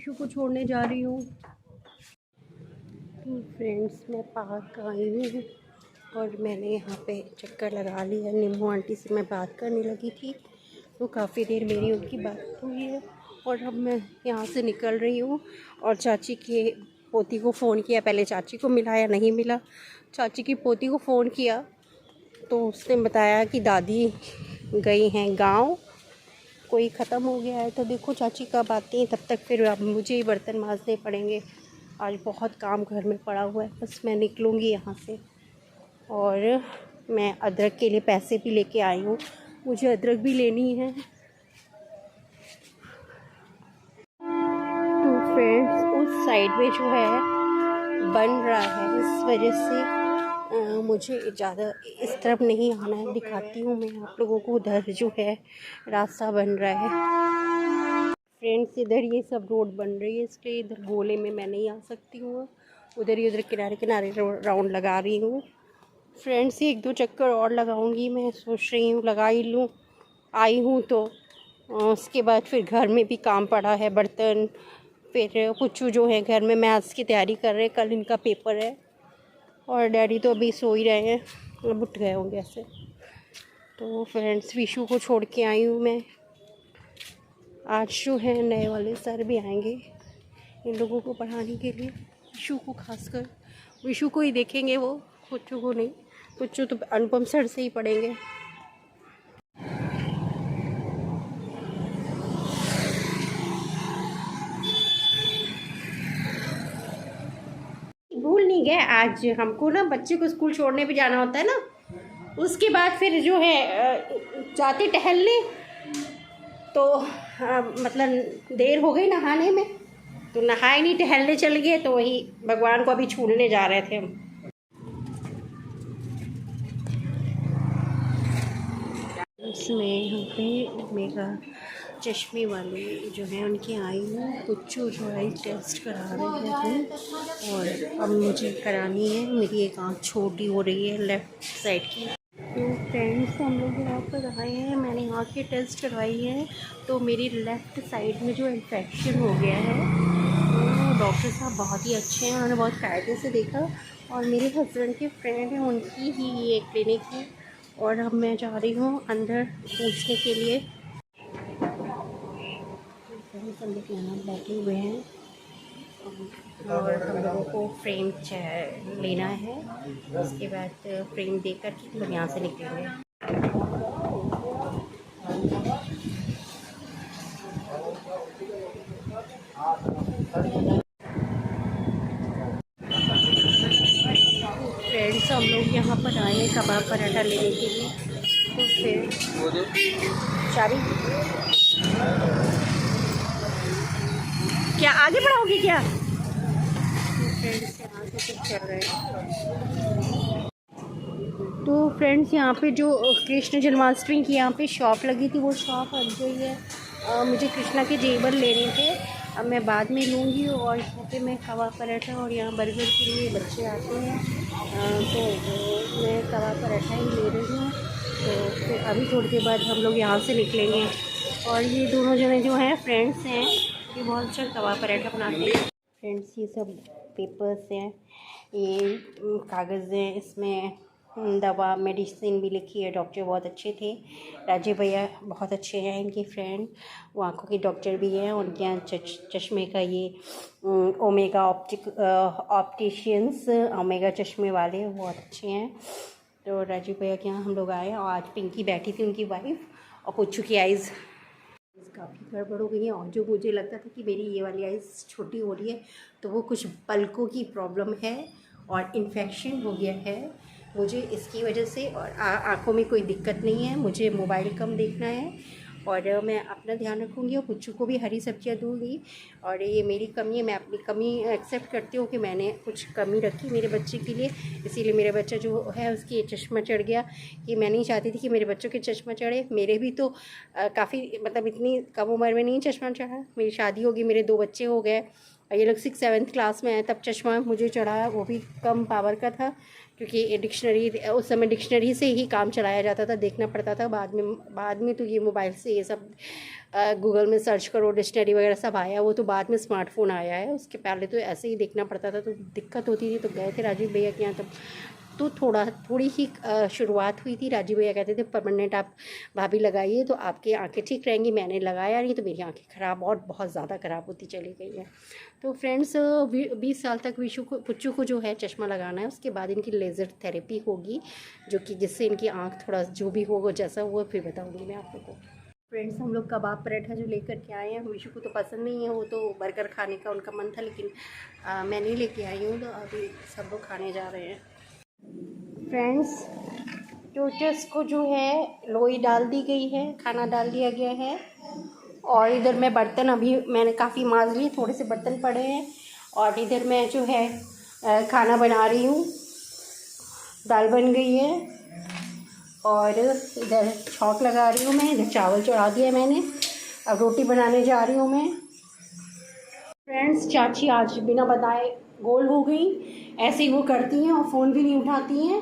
विशु को छोड़ने जा रही हूँ। तो फ्रेंड्स, मैं पार्क आई हूँ और मैंने यहाँ पे चक्कर लगा लिया। नींबू आंटी से मैं बात करने लगी थी, तो काफ़ी देर मेरी उनकी बात हुई है और अब मैं यहाँ से निकल रही हूँ। और चाची के पोती को फ़ोन किया, पहले चाची को मिला या नहीं मिला। चाची की पोती को फ़ोन किया तो उसने बताया कि दादी गई हैं गांव, कोई ख़त्म हो गया है। तो देखो चाची कब आती हैं, तब तक फिर अब मुझे ही बर्तन मांजने पड़ेंगे। आज बहुत काम घर में पड़ा हुआ है। बस मैं निकलूँगी यहाँ से। और मैं अदरक के लिए पैसे भी लेके आई हूँ, मुझे अदरक भी लेनी है। तो फ्रेंड्स, उस साइड में जो है बन रहा है, इस वजह से मुझे ज़्यादा इस तरफ नहीं आना है। दिखाती हूँ मैं आप लोगों को, उधर जो है रास्ता बन रहा है। फ्रेंड्स, इधर ये सब रोड बन रही है, इसलिए इधर गोले में मैं नहीं आ सकती हूँ। उधर ही उधर किनारे किनारे राउंड लगा रही हूँ। फ्रेंड्स, एक दो चक्कर और लगाऊंगी, मैं सोच रही हूँ लगा ही लूँ। आई हूँ तो उसके बाद फिर घर में भी काम पड़ा है, बर्तन। फिर पुच्चू जो है घर में मैथ्स की तैयारी कर रहे हैं, कल इनका पेपर है। और डैडी तो अभी सो ही रहे हैं, अब उठ गए होंगे ऐसे। तो फ्रेंड्स, विशु को छोड़ के आई हूँ मैं। आज जो है नए वाले सर भी आएंगे इन लोगों को पढ़ाने के लिए। विशु को खासकर, विशु को ही देखेंगे वो, पुच्चू को नहीं। पुच्चू तो अनुपम सर से ही पढ़ेंगे। भूल नहीं गए, आज हमको ना बच्चे को स्कूल छोड़ने भी जाना होता है ना, उसके बाद फिर जो है जाते टहलने। तो मतलब देर हो गई नहाने में, तो नहाए नहीं, टहलने चल गए। तो वही भगवान को अभी छूने जा रहे थे हम। इसमें यहाँ पे मेरा चश्मे वाले जो है उनके आई हूँ। पुच्चू जो है टेस्ट करा रहे हैं और अब मुझे करानी है। मेरी एक आँख छोटी हो रही है लेफ़्ट साइड की। तो फ्रेंड्स, हम लोग यहाँ पर आए हैं, मैंने यहाँ की टेस्ट करवाई है। तो मेरी लेफ़्ट साइड में जो इन्फेक्शन हो गया है, तो डॉक्टर साहब बहुत ही अच्छे हैं, उन्होंने बहुत कायदे से देखा। और मेरे हस्बैंड के फ्रेंड हैं, उनकी ही ये क्लिनिक है। और अब मैं जा रही हूँ अंदर पूछने के लिए। हम लोग यहाँ बैठे हुए हैं और हम लोगों को फ्रेम लेना है। उसके बाद फ्रेम देकर के हम लोग यहाँ से निकलेंगे। फ्रेंड्स, हम लोग यहाँ पर आए हैं कबाब पराठा लेने के लिए। तो फिर चाबी क्या आगे बढ़ाओगे क्या? फ्रेंड्स, यहाँ से कुछ चल रहे हैं। तो फ्रेंड्स, यहाँ पे जो कृष्ण जन्माष्टमी की यहाँ पे शॉप लगी थी, वो शॉप बन गई है। मुझे कृष्णा के जेवर लेने थे, अब मैं बाद में लूँगी। और यहाँ पे मैं कबाब पराठा और यहाँ बर्गर के लिए बच्चे आते हैं, तो मैं कबाब पराठा ही ले रही हूँ। तो फिर अभी थोड़ी देर बाद हम लोग यहाँ से निकलेंगे। और ये दोनों जने जो हैं फ्रेंड्स हैं, ये बहुत अच्छा कबाब पराठा बनाते हैं। फ्रेंड्स, ये सब पेपर्स हैं, ये कागज़ हैं, इसमें दवा मेडिसिन भी लिखी है। डॉक्टर बहुत अच्छे थे, राजीव भैया बहुत अच्छे हैं। इनके फ्रेंड वो आँखों के डॉक्टर भी हैं, उनके यहाँ चश्मे का ये ओमेगा ऑप्टिशियंस, ओमेगा चश्मे वाले बहुत अच्छे हैं। तो राजीव भैया के यहाँ हम लोग आए और आज पिंकी बैठी थी, उनकी वाइफ, और पुच्चू की आइज़ काफ़ी गड़बड़ हो गई है। और जो मुझे लगता था कि मेरी ये वाली आइज़ छोटी हो रही है, तो वो कुछ पलकों की प्रॉब्लम है और इन्फेक्शन हो गया है मुझे इसकी वजह से। और आँखों में कोई दिक्कत नहीं है, मुझे मोबाइल कम देखना है और मैं अपना ध्यान रखूँगी और पुच्चू को भी हरी सब्जियाँ दूँगी। और ये मेरी कमी है, मैं अपनी कमी एक्सेप्ट करती हूँ कि मैंने कुछ कमी रखी मेरे बच्चे के लिए, इसीलिए मेरा बच्चा जो है उसकी चश्मा चढ़ गया। कि मैं नहीं चाहती थी कि मेरे बच्चों के चश्मा चढ़े। मेरे भी तो काफ़ी मतलब इतनी कम उम्र में नहीं चश्मा चढ़ा, मेरी शादी होगी, मेरे 2 बच्चे हो गए और ये लोग 6-7 क्लास में हैं तब चश्मा मुझे चढ़ा, वो भी कम पावर का था क्योंकि ये डिक्शनरी, उस समय डिक्शनरी से ही काम चलाया जाता था, देखना पड़ता था। बाद में तो ये मोबाइल से ये सब गूगल में सर्च करो, डिक्शनरी वगैरह सब आया, वो तो बाद में स्मार्टफोन आया है। उसके पहले तो ऐसे ही देखना पड़ता था, तो दिक्कत होती थी। तो गए थे राजीव भैया के यहाँ तब तो थोड़ी ही शुरुआत हुई थी। राजीव भैया कहते थे परमानेंट आप भाभी लगाइए तो आपकी आंखें ठीक रहेंगी। मैंने लगाया नहीं तो मेरी आंखें ख़राब और बहुत ज़्यादा ख़राब होती चली गई है। तो फ्रेंड्स 20 साल तक पुच्चू को जो है चश्मा लगाना है, उसके बाद इनकी लेज़र थेरेपी होगी, जो कि जिससे इनकी आँख थोड़ा जो भी होगा जैसा वो फिर बताऊँगी मैं आप लोगों को। फ्रेंड्स हम लोग कबाब पराठा जो लेकर के आए हैं, विशु को तो पसंद नहीं है, वो तो बर्गर खाने का उनका मन था, लेकिन मैं नहीं लेके आई हूँ, तो अभी सब लोग खाने जा रहे हैं। फ्रेंड्स टोटस को जो है लोई डाल दी गई है, खाना डाल दिया गया है। और इधर मैं बर्तन अभी मैंने काफ़ी मांज लिए, थोड़े से बर्तन पड़े हैं। और इधर मैं जो है खाना बना रही हूँ, दाल बन गई है और इधर छौंक लगा रही हूँ मैं। इधर चावल चढ़ा दिया मैंने, अब रोटी बनाने जा रही हूँ मैं। फ्रेंड्स चाची आज बिना बताए गोल हो गई, ऐसे ही वो करती हैं और फ़ोन भी नहीं उठाती हैं।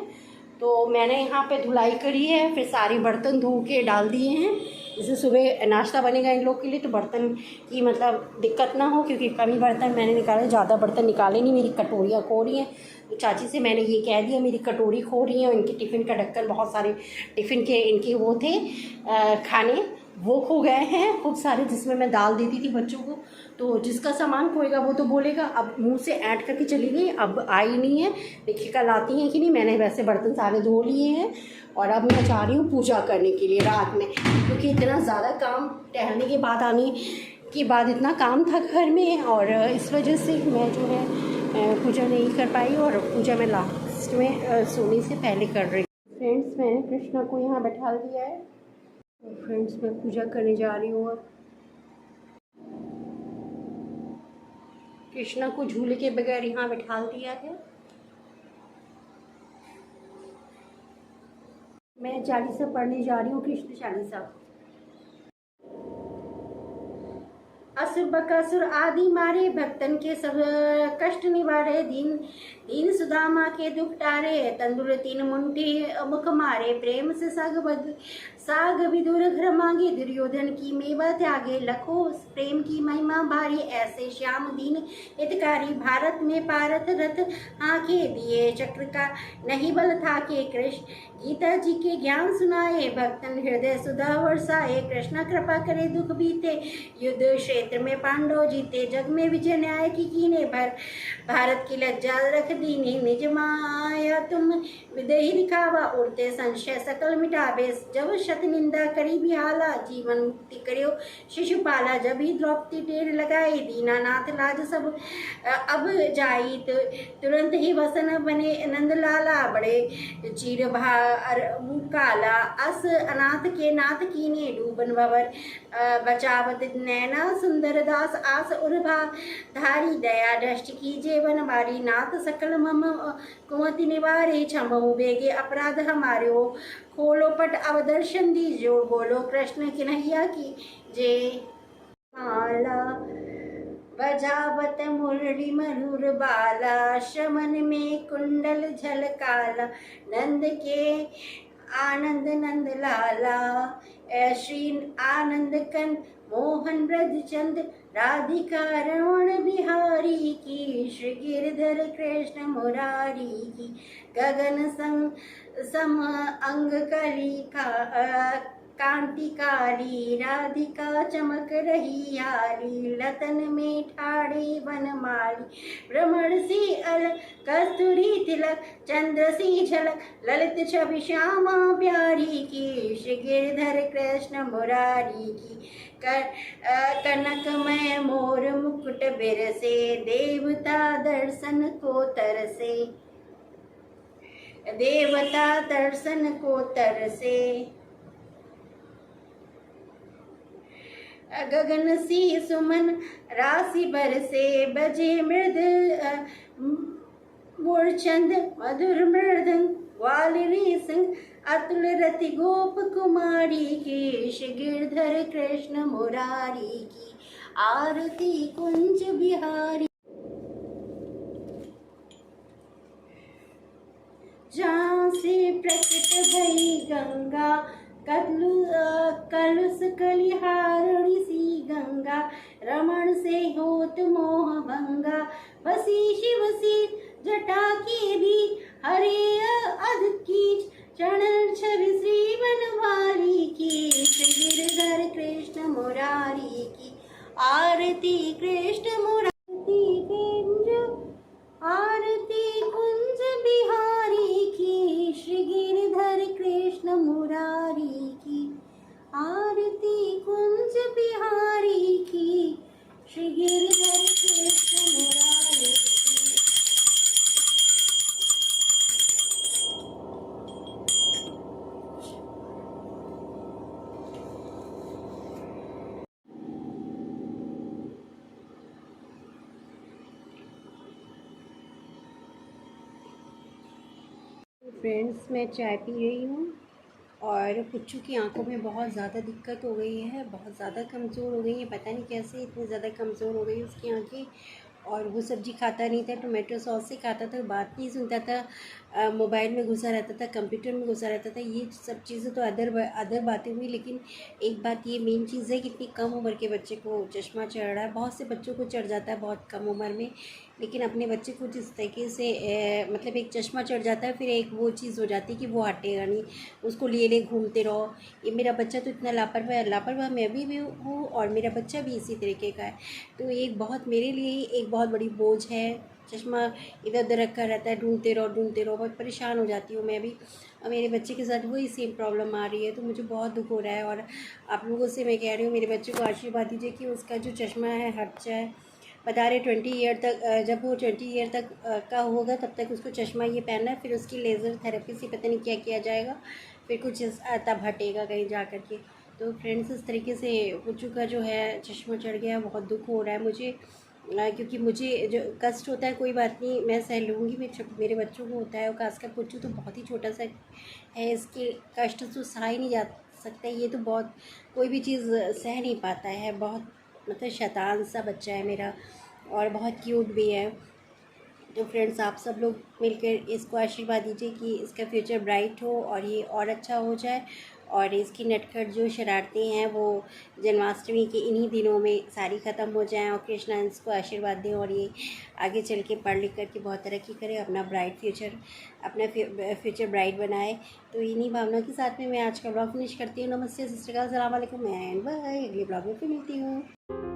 तो मैंने यहाँ पे धुलाई करी है, फिर सारे बर्तन धो के डाल दिए हैं। जैसे सुबह नाश्ता बनेगा इन लोग के लिए, तो बर्तन की मतलब दिक्कत ना हो, क्योंकि कमी बर्तन मैंने निकाले, ज़्यादा बर्तन निकाले नहीं। मेरी कटोरियाँ खो रही हैं, तो चाची से मैंने ये कह दिया मेरी कटोरी खो रही है। इनके टिफ़िन का ढक्कन, बहुत सारे टिफ़िन के इनके वो थे खाने, वो खो गए हैं खूब सारे, जिसमें मैं दाल देती थी बच्चों को। तो जिसका सामान खोएगा वो तो बोलेगा। अब मुंह से ऐड करके चली गई, अब आई नहीं है, देखिए कल आती हैं कि नहीं। मैंने वैसे बर्तन सारे धो लिए हैं और अब मैं जा रही हूँ पूजा करने के लिए रात में, क्योंकि इतना ज़्यादा काम, टहलने के बाद आने के बाद इतना काम था घर में, और इस वजह से मैं जो है पूजा नहीं कर पाई। और पूजा मैं लास्ट में सोने से पहले कर रही हूँ। फ्रेंड्स मैंने कृष्णा को यहाँ बैठा दिया है, तो फ्रेंड्स मैं पूजा करने जा रही हूँ। कृष्णा को झूले के बगैर यहाँ बैठा दिया है। मैं चालीसा पढ़ने जा रही हूँ, कृष्ण चालीसा। असुर बकासुर आदि मारे, भक्तन के सब कष्ट निवारे, दीन सुदामा के दुख टारे, तंदुर 3 मुंठी मुख मारे, प्रेम से साग विदुर घर मांगे, दुर्योधन की मेवा त्यागे, लखो प्रेम की महिमा भारी, ऐसे श्याम दीन हितकारी, भारत में पारथ रथ आंखे, दिए चक्र का नहीं बल था के, कृष्ण गीता जी के ज्ञान सुनाए, भक्तन हृदय सुधा वर्षाए, कृष्ण कृपा करे दुख बीते, युद्ध क्षेत्र में पांडव जीते, जग में विजय न्याय की कीने, भारत की लज्जा रख दीनी, निज माया तुम विदेही दिखावा, उड़ते संशय सकल मिटावे, जब शत निंदा करी बिहाला, जीवन मुक्ति करियो शिशुपाला, जब ही द्रौपदी टेर लगाई, दीनानाथ लाज सब अब जाई, तुरंत ही वसन बने नंदलाला, बड़े चीर काला, अस अनाथ के नाथ कीने, डूबन भवर बचावत नैना, सुंदर दास आस उर्भा धारी, दया दृष्टि कीजे वन बारी, नाथ सकल मम कुमति निवारे, क्षमहु बेगे अपराध हमारे, खोलो पट अवदर्शन दीजो, बोलो कृष्ण कन्हैया की जय। माला बजावत मुरली मधुर बाला, श्रमन में कुंडल झलकाला, नंद के आनंद नंद लाला, श्री आनंद कन मोहन ब्रज चंद, राधिका रमण बिहारी की, श्री गिरधर कृष्ण मुरारी की, गगन सम अंग कली कांतिकारी, राधिका चमक रही यारी, लतन में ठाड़े वनमाली, भ्रमण सी अल कस्तूरी तिलक, चंद्र सी झलक, ललित छवि श्यामा प्यारी की, श्री गिरधर कृष्ण मुरारी की, कनकमय मोर मुकुट बिरसे, देवता दर्शन को तरसे, देवता दर्शन को तरसे, गगन सी सुमन राशि बरसे, बजे मृद मूर्छंद मधुर मृदंग, ग्वालिनी सिंह अतुल रति गोप कुमारी की, श्री गिरधर कृष्ण मुरारी की, आरती कुंज बिहारी। से प्रकट भई गंगा, कलुष कलिहारिणी सी गंगा, रमण से होत मोह भंगा, बसी शिव सी जटा की भी, हरे अध कीच चरण छवि श्री बनवारी की, श्री गिरधर कृष्ण मुरारी की, आरती कृष्ण मुरारी कुंज, आरती कुंज बिहारी की, श्री गिरधर कृष्ण मुरारी की, आरती कुंज बिहारी की, श्री गिरधर कृष्ण मुरारी की। फ्रेंड्स, मैं चाय पी रही हूँ और पुच्चू की आंखों में बहुत ज़्यादा दिक्कत हो गई है, बहुत ज़्यादा कमज़ोर हो गई है। पता नहीं कैसे इतनी ज़्यादा कमज़ोर हो गई उसकी आंखें। और वो सब्ज़ी खाता नहीं था, टोमेटो सॉस से खाता था, बात नहीं सुनता था, मोबाइल में घुसा रहता था, कंप्यूटर में घुसा रहता था। ये सब चीज़ें तो अदर बातें हुई, लेकिन एक बात ये मेन चीज़ है कि इतनी कम उम्र के बच्चे को चश्मा चढ़ रहा है। बहुत से बच्चों को चढ़ जाता है बहुत कम उम्र में, लेकिन अपने बच्चे को जिस तरीके से मतलब एक चश्मा चढ़ जाता है, फिर एक वो चीज़ हो जाती है कि वो हटेगा नहीं, उसको लिए घूमते रहो। ये मेरा बच्चा तो इतना लापरवाह मैं भी हूँ और मेरा बच्चा भी इसी तरीके का है। तो एक बहुत मेरे लिए एक बहुत बड़ी बोझ है। चश्मा इधर उधर रखा रहता है, ढूंढते रहो, बहुत परेशान हो जाती हूँ मैं भी। और मेरे बच्चे के साथ वही सेम प्रॉब्लम आ रही है, तो मुझे बहुत दुख हो रहा है। और आप लोगों से मैं कह रही हूँ, मेरे बच्चे को आशीर्वाद दीजिए कि उसका जो चश्मा है हट जाए। बता रहे 20 ईयर तक, जब वो 20 ईयर तक का होगा तब तक उसको चश्मा ये पहनना है, फिर उसकी लेज़र थेरेपी से पता नहीं क्या किया जाएगा, फिर कुछ तब हटेगा कहीं जा कर के। तो फ्रेंड्स, इस तरीके से पुच्चू का जो है चश्मा चढ़ गया, बहुत दुख हो रहा है मुझे। क्योंकि मुझे जो कष्ट होता है, कोई बात नहीं, मैं सह लूँगी, मेरे बच्चों को होता है, और खासकर पुच्चू तो बहुत ही छोटा सा है, इसके कष्ट तो सहा ही नहीं जा सकता। ये तो बहुत कोई भी चीज़ सह नहीं पाता है, बहुत मतलब शैतान सा बच्चा है मेरा, और बहुत क्यूट भी है। तो फ्रेंड्स, आप सब लोग मिलकर इसको आशीर्वाद दीजिए कि इसका फ्यूचर ब्राइट हो और ये और अच्छा हो जाए, और इसकी नटखट जो शरारतें हैं वो जन्माष्टमी के इन्हीं दिनों में सारी ख़त्म हो जाएं, और कृष्णा इसको आशीर्वाद दें और ये आगे चल के पढ़ लिख कर के बहुत तरक्की करे, अपना फ्यूचर ब्राइट बनाए। तो इन्हीं भावना के साथ में मैं आज का ब्लॉग फिनिश करती हूँ। नमस्ते, सत श्री अकाल, अस्सलाम वालेकुम एंड बाय। अगले ब्लॉग में फिर मिलती हूँ।